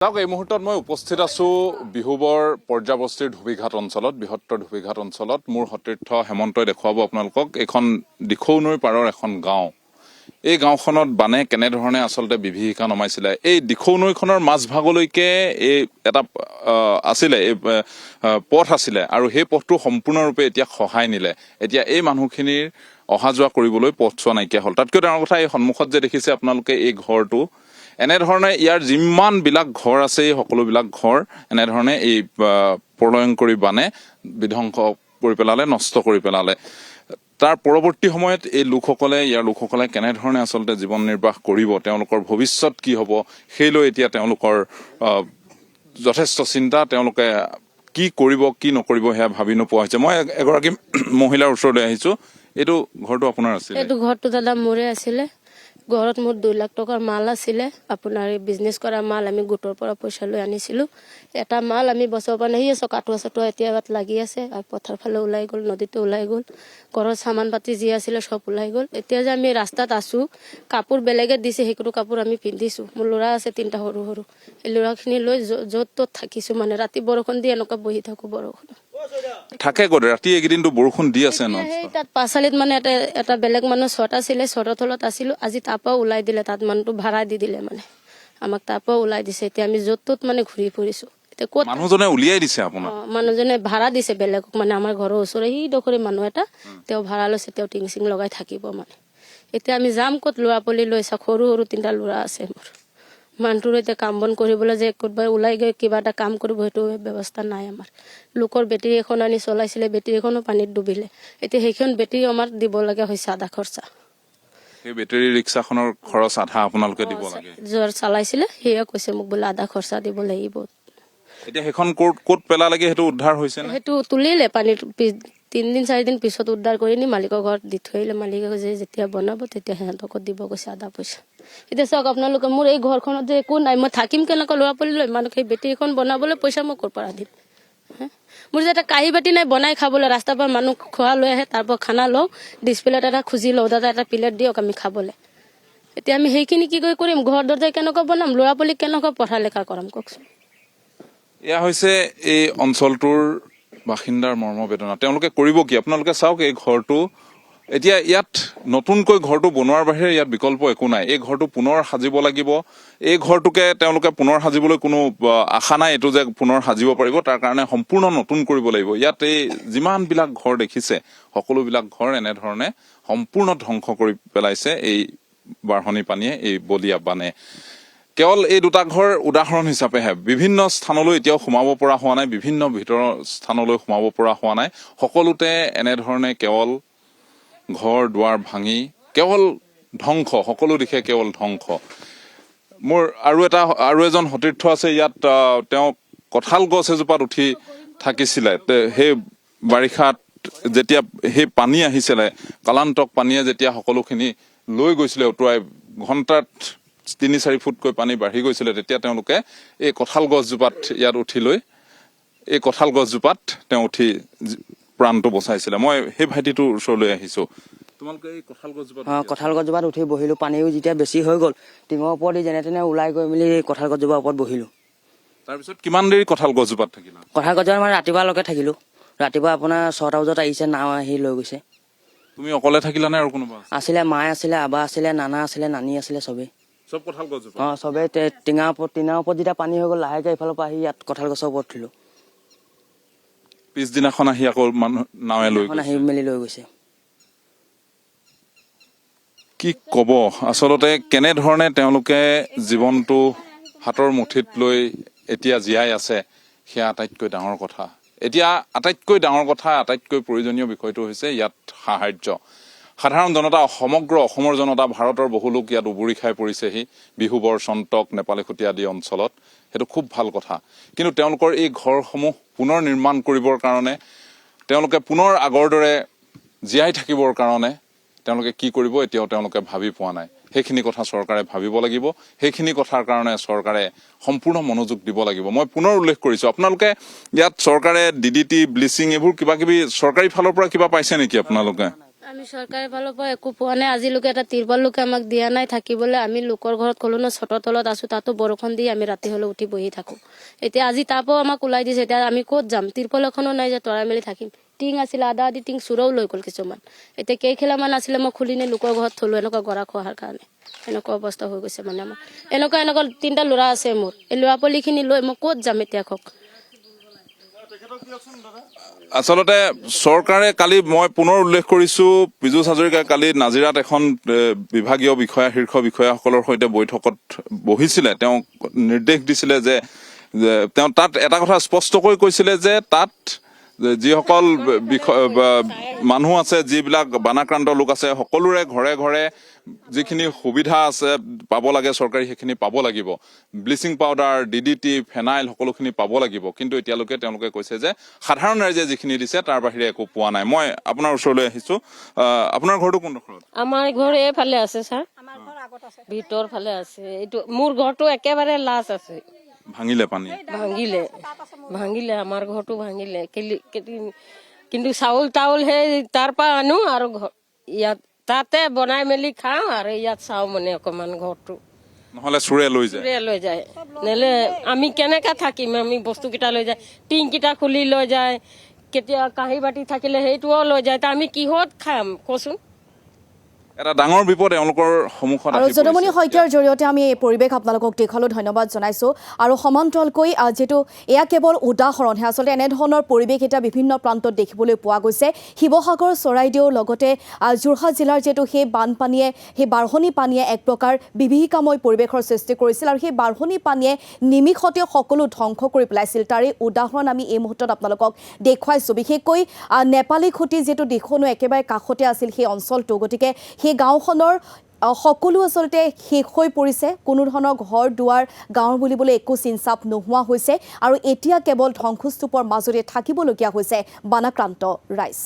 চাওক এই মুহূৰ্তত মই উপস্থিত আছো বিহুবৰ পৰ্যাবস্তিৰ ধুবিঘাট অঞ্চলত বৃহত্তৰ ধুবিঘাট অঞ্চলত মোৰ সতীৰ্থ হেমন্তই দেখুৱাব আপোনালোকক এইখন দিখৌ নৈৰ পাৰৰ এখন গাঁও এই গাঁওখনত বানে কেনেধৰণে আচলতে বিভীষিকা নমাইছিলে এই দিখৌ নৈখনৰ মাজভাগলৈকে এই এটা আছিলে এই পথ আছিলে আৰু সেই পথটো সম্পূৰ্ণৰূপে এতিয়া খহাই নিলে এতিয়া এই মানুহখিনিৰ অহা যোৱা কৰিবলৈ পথ চোৱা নাইকিয়া হ'ল তাতকৈ ডাঙৰ কথা এই সন্মুখত যে দেখিছে আপোনালোকে এই ঘৰটো এনেধৰণে ইয়াৰ যিমানবিলাক ঘৰ আছে এই সকলোবিলাক ঘৰ এনেধৰণে এই প্ৰলয়ংকৰী বানে বিধ্বংস কৰি পেলালে নষ্ট কৰি পেলালে তাৰ পৰৱৰ্তী সময়ত এই লোকসকলে কেনেধৰণে আচলতে জীৱন নিৰ্বাহ কৰিব তেওঁলোকৰ ভৱিষ্যত কি হ'ব সেইলৈ এতিয়া তেওঁলোকৰ যথেষ্ট চিন্তা তেওঁলোকে কি কৰিব কি নকৰিব সেয়া ভাবি নোপোৱা হৈছে মই এগৰাকী মহিলাৰ ওচৰলৈ আহিছো এইটো ঘৰটো আপোনাৰ আছিল এইটো ঘৰটো দাদা মোৰে আছিলে ঘৰত মোৰ 2 লাখ টকাৰ মাল আছিলে আপোনাৰ বিজনেছ কৰা মাল আমি গোটৰ পৰা পইচা লৈ আনিছিলো এটা মাল আমি বছৰ পৰা নাহি আছো কাটোৱা চাটোৱা এতিয়া লাগি আছে আৰু পথাৰ ফালে ওলাই গ'ল নদীতে ওলাই গ'ল ঘৰৰ সামান পাতি যি আছিলে সব ওলাই গ'ল এতিয়া যে আমি ৰাস্তাত আছো কাপোৰ বেলেগে দিছে সেইটো কাপোৰ আমি পিন্ধিছো মোৰ ল'ৰা আছে 3টা সৰু সৰু এই ল'ৰাখিনি লৈ য'ত ত'ত থাকিছো মানে ৰাতি বৰষুণ দি এনেকুৱা বহি থাকো বৰষুণ থাকে গ'ল ৰাতি এইকেইদিনটো বৰষুণ দি আছে ন তাত পাছালিত মানে এটা বেলেগ মানুহ ছটা আছিলে ছটা তলত আছিলো আজি তাৰপৰা ওলাই দিলে তাত মানুহটো ভাড়া দি দিলে মানে আমাক তাৰপৰা ওলাই দিছে এতিয়া আমি য'ত ত'ত মানে ঘূৰি ফুৰিছো এতিয়া ক'ত মানুহজনে উলিয়াই দিছে আপোনাক মানুহজনে ভাড়া দিছে বেলেগক মানে আমাৰ ঘৰৰ ওচৰে সিডোখৰে মানুহ এটা তেওঁ ভাড়া লৈছে তেওঁ টিং চিং লগাই থাকিব মানে এতিয়া আমি যাম ক'ত ল'ৰা পলি লৈ চাওক সৰু সৰু 3টা ল'ৰা আছে মোৰ মানুহটোৰ এতিয়া কাম বন কৰিবলৈ যে ক'ৰবাত ওলাই গৈ কিবা এটা কাম কৰিব সেইটো ব্যৱস্থা নাই আমাৰ লোকৰ বেটেৰী এখন আনি চলাইছিলে বেটেৰীখনো পানীত ডুবিলে এতিয়া সেইখন বেটেৰী আমাৰ দিব লগা হৈছে আধা খৰচা সেই বেটেৰী ৰিক্সাখনৰ খৰচ আধা আপোনালোকে দিব লাগে জৰ চলাইছিলে সেয়া কৈছে মোক বোলে আধা খৰচা দিব লাগিব এতিয়া সেইখন ক'ত পেলালেগে সেইটো উদ্ধাৰ হৈছে নে সেইটো তুলিলে পানীত 3 দিন 4 দিন পিছত উদ্ধাৰ কৰি নি মালিকৰ ঘৰত দি থৈ আহিলে মালিকে কৈছে যেতিয়া বনাব তেতিয়া সিহঁতক দিব কৈছে আধা পইচা এতিয়া চাওক আপোনালোকে মোৰ এই ঘৰখনত যে একো নাই মই থাকিম কেনেকৈ ল'ৰা পলি লৈ মানুহ সেই বেটেৰীখন বনাবলৈ পইচা মই ক'ৰ পৰা দিম মোৰ যে এটা কাঁহী বাতি নাই বনাই খাবলৈ ৰাস্তাৰ পৰা মানুহ খোৱা লৈ আহে তাৰ পৰা খানা লওঁ ডিছপ্লেট এটা খুজি লওঁ দাদা এটা প্লেট দিয়ক আমি খাবলৈ এতিয়া আমি সেইখিনি কি কৰিম ঘৰ দৰ্জাই কেনেকৈ বনাম ল'ৰা পলিক কেনেকৈ পঢ়া লেখা কৰাম কওকচোন এয়া হৈছে এই অঞ্চলটোৰ বাসিন্দাৰ মৰ্মবেদনা তেওঁলোকে কৰিব কি আপোনালোকে চাওক এই ঘৰটো এতিয়া ইয়াত নতুনকৈ ঘৰটো বনোৱাৰ বাহিৰে ইয়াত বিকল্প একো নাই এই ঘৰটো পুনৰ সাজিব লাগিব এই ঘৰটোকে তেওঁলোকে পুনৰ সাজিবলৈ কোনো আশা নাই এইটো যে পুনৰ সাজিব পাৰিব তাৰ কাৰণে সম্পূৰ্ণ নতুন কৰিব লাগিব ইয়াত এই যিমানবিলাক ঘৰ দেখিছে সকলোবিলাক ঘৰ এনেধৰণে সম্পূৰ্ণ ধ্বংস কৰি পেলাইছে এই বাঢ়নী পানীয়ে এই বলিয়া বানে কেৱল এই 2টা ঘৰ উদাহৰণ হিচাপেহে বিভিন্ন স্থানলৈ এতিয়াও সোমাব পৰা হোৱা নাই বিভিন্ন ভিতৰৰ স্থানলৈ সোমাব পৰা হোৱা নাই সকলোতে এনেধৰণে কেৱল ঘৰ দুৱাৰ ভাঙি কেৱল ধ্বংস সকলো দিশে কেৱল ধ্বংস মোৰ আৰু এজন সতীৰ্থ আছে ইয়াত তেওঁ কঁঠাল গছ এজোপাত উঠি থাকিছিলে সেই বাৰিষাত যেতিয়া সেই পানী আহিছিলে কালান্তক পানীয়ে যেতিয়া সকলোখিনি লৈ গৈছিলে উটুৱাই ঘণ্টাত 3-4 ফুটকৈ পানী বাঢ়ি গৈছিলে তেতিয়া তেওঁলোকে এই কঁঠাল গছজোপাত ইয়াত উঠি লৈ এই কঁঠাল গছজোপাত তেওঁ উঠি প্ৰাণটো বচাইছিলে মই সেই ভাইটিটোৰ ওচৰলৈ আহিছো তোমালোকে এই কঁঠাল গছজোপাত উঠি বহিলো পানীও যেতিয়া বেছি হৈ গ'ল টিঙৰ ওপৰত যেনে তেনে ওলাই গৈ মেলি কঁঠাল গছজোপাৰ ওপৰত বহিলো তাৰপিছত কিমান দেৰি কঁঠাল গছজোপাত থাকিলা কঁঠাল গছজোপাত মানে ৰাতিপুৱালৈকে থাকিলো ৰাতিপুৱা আপোনাৰ 6টা বজাত আহিছে নাও আহি লৈ গৈছে তুমি অকলে থাকিলা নে আৰু কোনোবা আছিলে মায়ে আছিলে আবা আছিলে নানা আছিলে নানী আছিলে চবেই চব কঁঠাল গছজোপা চবেই টিঙাৰ ওপৰত যেতিয়া পানী হৈ গ'ল লাহেকে ইফালৰ পৰা আহি ইয়াত কঁঠাল গছৰ ওপৰত উঠিলো পিছদিনাখন আহি আকৌ মানুহ নাৱে লৈ আহি মেলি লৈ গৈছে কি ক'ব আচলতে কেনেধৰণে তেওঁলোকে জীৱনটো হাতৰ মুঠিত লৈ এতিয়া জীয়াই আছে সেয়া আটাইতকৈ ডাঙৰ কথা এতিয়া আটাইতকৈ ডাঙৰ কথা আটাইতকৈ প্ৰয়োজনীয় বিষয়টো হৈছে ইয়াত সাহাৰ্য সাধাৰণ জনতা সমগ্ৰ অসমৰ জনতা ভাৰতৰ বহু লোক ইয়াত উবুৰি খাই পৰিছেহি বিহুবৰ চন্তক নেপালীখুটি আদি অঞ্চলত সেইটো খুব ভাল কথা কিন্তু তেওঁলোকৰ এই ঘৰসমূহ পুনৰ নিৰ্মাণ কৰিবৰ কাৰণে তেওঁলোকে পুনৰ আগৰ দৰে জীয়াই থাকিবৰ কাৰণে তেওঁলোকে কি কৰিব এতিয়াও তেওঁলোকে ভাবি পোৱা নাই সেইখিনি কথা চৰকাৰে ভাবিব লাগিব সেইখিনি কথাৰ কাৰণে চৰকাৰে সম্পূৰ্ণ মনোযোগ দিব লাগিব মই পুনৰ উল্লেখ কৰিছো আপোনালোকে ইয়াত চৰকাৰে ডিডিটি ব্লিচিং এইবোৰ কিবা কিবি চৰকাৰী ফালৰ পৰা কিবা পাইছে নেকি আপোনালোকে আমি চৰকাৰৰ ফালৰ পৰা একো পোৱা নাই আজিলৈকে এটা তিৰপাল লোকে আমাক দিয়া নাই থাকিবলৈ আমি লোকৰ ঘৰত ক'লো ন ছটৰ তলত আছো তাতো বৰষুণ দি আমি ৰাতি হ'লে উঠি বহি থাকো এতিয়া আজি তাৰ পৰাও আমাক ওলাই দিছে এতিয়া আমি ক'ত যাম তিৰপাল এখনো নাই যে তৰাই মেলি থাকিম টিং আছিলে আধা আধি টিং চুৰও লৈ গ'ল কিছুমান এতিয়া কেইখিলামান আছিলে মই খুলি নি লোকৰ ঘৰত থলো এনেকুৱা গৰা খোৱাৰ কাৰণে এনেকুৱা অৱস্থা হৈ গৈছে মানে আমাৰ এনেকুৱা 3টা ল'ৰা আছে মোৰ এই ল'ৰা পোৱালিখিনি লৈ মই ক'ত যাম এতিয়া কওক আচলতে চৰকাৰে কালি মই পুনৰ উল্লেখ কৰিছো পীযুষ হাজৰিকাই কালি নাজিৰাত এখন বিভাগীয় বিষয়া শীৰ্ষ বিষয়াসকলৰ সৈতে বৈঠকত বহিছিলে তেওঁ নিৰ্দেশ দিছিলে যে তেওঁ তাত এটা কথা স্পষ্টকৈ কৈছিলে যে তাত যিসকল মানুহ আছে যিবিলাক বানাক্ৰান্ত লোক আছে সকলোৰে ঘৰে ঘৰে যিখিনি সুবিধা আছে পাব লাগে চৰকাৰী সেইখিনি পাব লাগিব ব্লিচিং পাউডাৰ DDT ফেনাইল সকলোখিনি পাব লাগিব কিন্তু এতিয়ালৈকে তেওঁলোকে কৈছে যে সাধাৰণ ৰাইজে যিখিনি দিছে তাৰ বাহিৰে একো পোৱা নাই মই আপোনাৰ ওচৰলৈ আহিছো আপোনাৰ ঘৰটো কোনডোখৰত আমাৰ ঘৰ এইফালে আছে ছাৰ ভিতৰ ফালে আছে এইটো মোৰ ঘৰটো একেবাৰে লাষ্ট আছে ভাঙিলে পানী ভাঙিলে আমাৰ ঘৰটো ভাঙিলে কিন্তু চাউল তাউল সেই তাৰ পৰা আনো আৰু ইয়াত তাতে বনাই মেলি খাওঁ আৰু ইয়াত চাওঁ মানে অকমান ঘৰটো নহলে চুৰে লৈ যায় নহলে আমি কেনেকে থাকিম আমি বস্তুকেইটা লৈ যায় টিংকেইটা খুলি লৈ যায় কেতিয়া কাঁহী বাতি থাকিলে সেইটোও লৈ যায় তা আমি কিহত খাম কচোন এটা ডাঙৰ বিপদ তেওঁলোকৰ সন্মুখত আৰু যদুমণি শইকীয়াৰ জৰিয়তে আমি এই পৰিৱেশ আপোনালোকক দেখালোঁ ধন্যবাদ জনাইছোঁ আৰু সমান্তৰালকৈ যিহেতু এয়া কেৱল উদাহৰণহে আচলতে এনেধৰণৰ পৰিৱেশ এতিয়া বিভিন্ন প্ৰান্তত দেখিবলৈ পোৱা গৈছে শিৱসাগৰ চৰাইদেউ লগতে যোৰহাট জিলাৰ যিহেতু সেই বানপানীয়ে সেই বাঢ়নি পানীয়ে এক প্ৰকাৰ বিভীষিকাময় পৰিৱেশৰ সৃষ্টি কৰিছিল আৰু সেই বাঢ়নি পানীয়ে নিমিষতে সকলো ধ্বংস কৰি পেলাইছিল তাৰে উদাহৰণ আমি এই মুহূৰ্তত আপোনালোকক দেখুৱাইছোঁ বিশেষকৈ নেপালী খুঁটি যিহেতু দিখনো একেবাৰে কাষতে আছিল সেই অঞ্চলটো গতিকে সেই গাঁওখনৰ সকলো আচলতে শেষ হৈ পৰিছে কোনো ধৰণৰ ঘৰ দুৱাৰ গাঁৱৰ বুলিবলৈ একো চিনচাপ নোহোৱা হৈছে আৰু এতিয়া কেৱল ধ্বংসস্তূপৰ মাজতে থাকিবলগীয়া হৈছে বানাক্ৰান্ত ৰাইজ